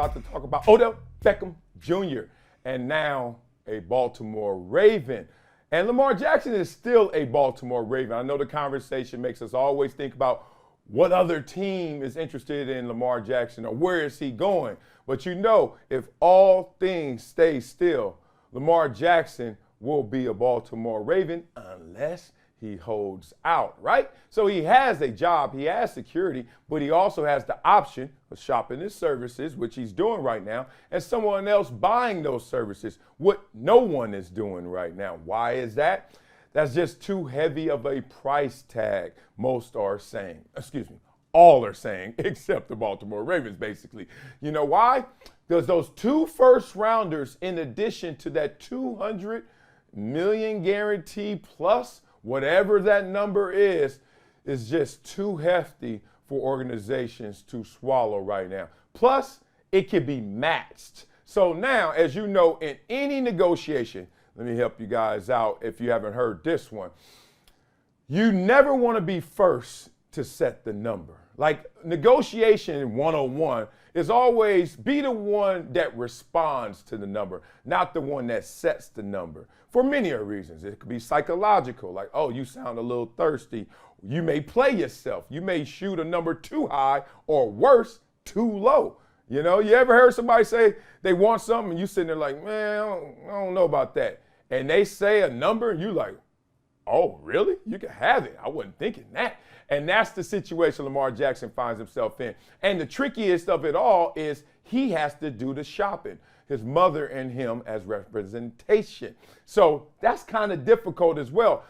about to talk about Odell Beckham Jr. and now a Baltimore Raven. And Lamar Jackson is still a Baltimore Raven. I know the conversation makes us always think about what other team is interested in Lamar Jackson or where is he going. But you know, if all things stay still, Lamar Jackson will be a Baltimore Raven unless he holds out, right? So he has a job, he has security, but he also has the option of shopping his services, which he's doing right now, and someone else buying those services, what no one is doing right now. Why is that? That's just too heavy of a price tag, most are saying. All are saying, except the Baltimore Ravens, basically. You know why? Because those 2 first-rounders, in addition to that $200 million guarantee plus whatever that number is just too hefty for organizations to swallow right now. Plus, it can be matched. So now, as you know, in any negotiation, let me help you guys out if you haven't heard this one. You never want to be first to set the number. Like negotiation 101 is always be the one that responds to the number, not the one that sets the number. For many reasons. It could be psychological, like, oh, you sound a little thirsty. You may play yourself. You may shoot a number too high or worse, too low. You know, you ever heard somebody say they want something and you sitting there like, man, I don't know about that. And they say a number and you like, oh, really? You can have it. I wasn't thinking that. And that's the situation Lamar Jackson finds himself in. And the trickiest of it all is he has to do the shopping. His mother and him as representation. So that's kind of difficult as well.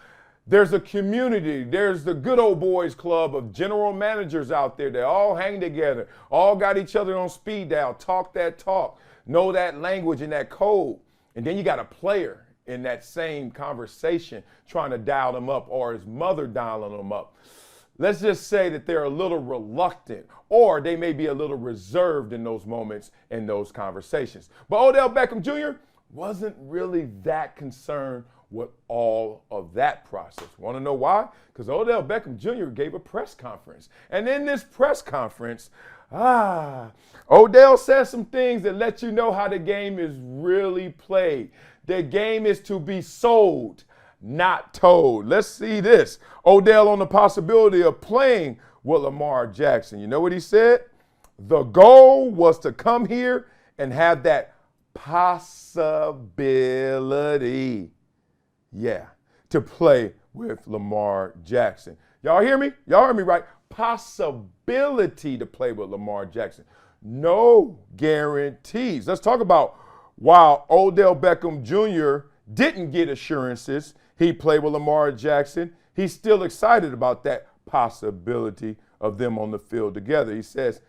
There's a community. There's the good old boys club of general managers out there that all hang together, all got each other on speed dial, talk that talk, know that language and that code. And then you got a player in that same conversation trying to dial them up, or his mother dialing them up. Let's just say that they're a little reluctant, or they may be a little reserved in those moments in those conversations. But Odell Beckham Jr. wasn't really that concerned with all of that process. Want to know why? Because Odell Beckham Jr. gave a press conference. And in this press conference, Odell says some things that let you know how the game is really played. The game is to be sold, not told. Let's see this. Odell on the possibility of playing with Lamar Jackson. You know what he said? The goal was to come here and have that possibility. Yeah, to play with Lamar Jackson. Y'all hear me? Y'all heard me right? Possibility to play with Lamar Jackson. No guarantees. Let's talk about while Odell Beckham Jr. didn't get assurances he played with Lamar Jackson, he's still excited about that possibility of them on the field together. He says,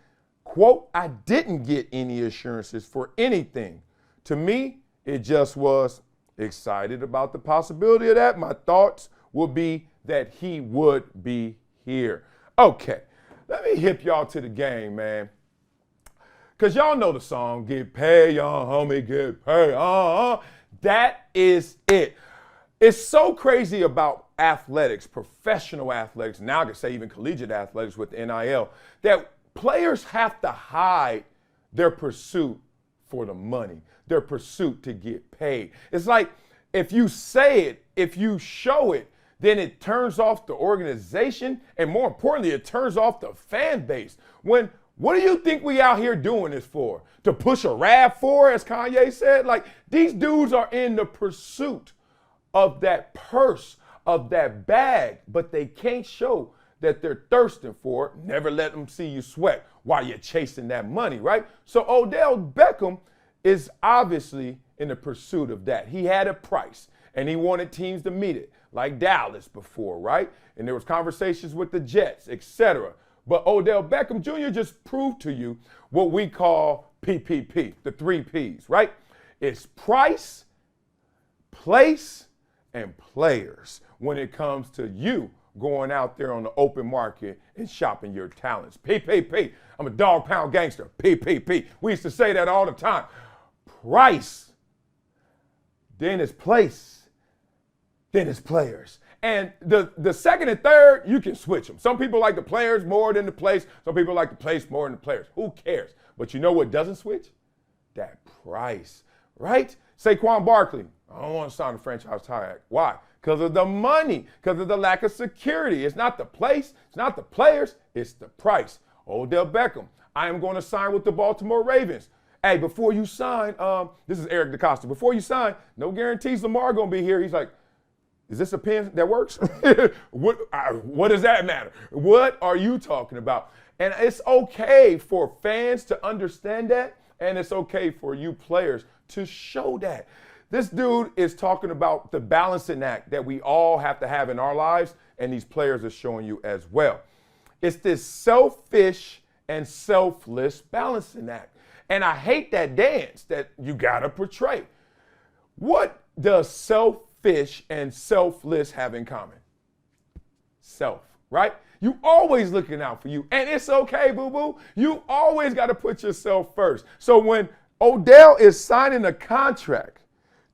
quote, I didn't get any assurances for anything. To me, it just was excited about the possibility of that. My thoughts would be that he would be here. Okay, let me hip y'all to the game, man. Because y'all know the song, get paid, young homie, get paid. That is it. It's so crazy about athletics, professional athletics, now I can say even collegiate athletics with NIL, that players have to hide their pursuit for the money, their pursuit to get paid. It's like if you say it, if you show it, then it turns off the organization, and more importantly, it turns off the fan base. What do you think we out here doing this for? To push a RAV4, as Kanye said? Like, these dudes are in the pursuit of that purse, of that bag, but they can't show that they're thirsting for it. Never let them see you sweat while you're chasing that money, right? So Odell Beckham is obviously in the pursuit of that. He had a price, and he wanted teams to meet it, like Dallas before, right? And there was conversations with the Jets, etc. But Odell Beckham Jr. just proved to you what we call PPP, the 3 Ps, right? It's price, place, and players when it comes to you going out there on the open market and shopping your talents. PPP. I'm a dog pound gangster. PPP. We used to say that all the time. Price, then it's place, then it's players. And the second and third, you can switch them. Some people like the players more than the place. Some people like the place more than the players. Who cares? But you know what doesn't switch? That price, right? Saquon Barkley, I don't want to sign a franchise tag. Why? Because of the money, because of the lack of security. It's not the place, it's not the players, it's the price. Odell Beckham, I am going to sign with the Baltimore Ravens. Hey, before you sign, this is Eric DeCosta. Before you sign, no guarantees Lamar going to be here. He's like, is this a pen that works? What does that matter? What are you talking about? And it's okay for fans to understand that, and it's okay for you players to show that. This dude is talking about the balancing act that we all have to have in our lives, and these players are showing you as well. It's this selfish and selfless balancing act. And I hate that dance that you gotta portray. What does selfish and selfless have in common? Self, right? You always looking out for you. And it's okay, boo-boo. You always gotta put yourself first. So when Odell is signing a contract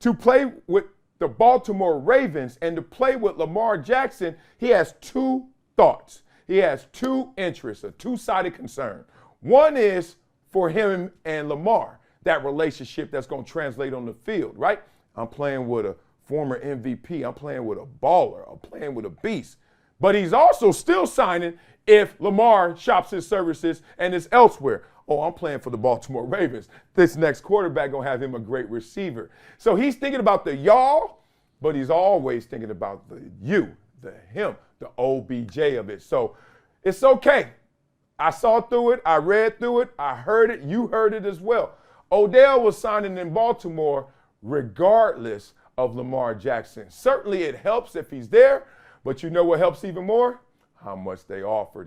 to play with the Baltimore Ravens and to play with Lamar Jackson, he has two thoughts. He has two interests, a two-sided concern. One is for him and Lamar, that relationship that's going to translate on the field, right? I'm playing with a former MVP. I'm playing with a baller. I'm playing with a beast. But he's also still signing if Lamar shops his services and is elsewhere. Oh, I'm playing for the Baltimore Ravens. This next quarterback going to have him a great receiver. So he's thinking about the y'all, but he's always thinking about the you, the him, the OBJ of it. So it's okay. I saw through it. I read through it. I heard it. You heard it as well. Odell was signing in Baltimore regardless of Lamar Jackson. Certainly it helps if he's there, but you know what helps even more? How much they offered him.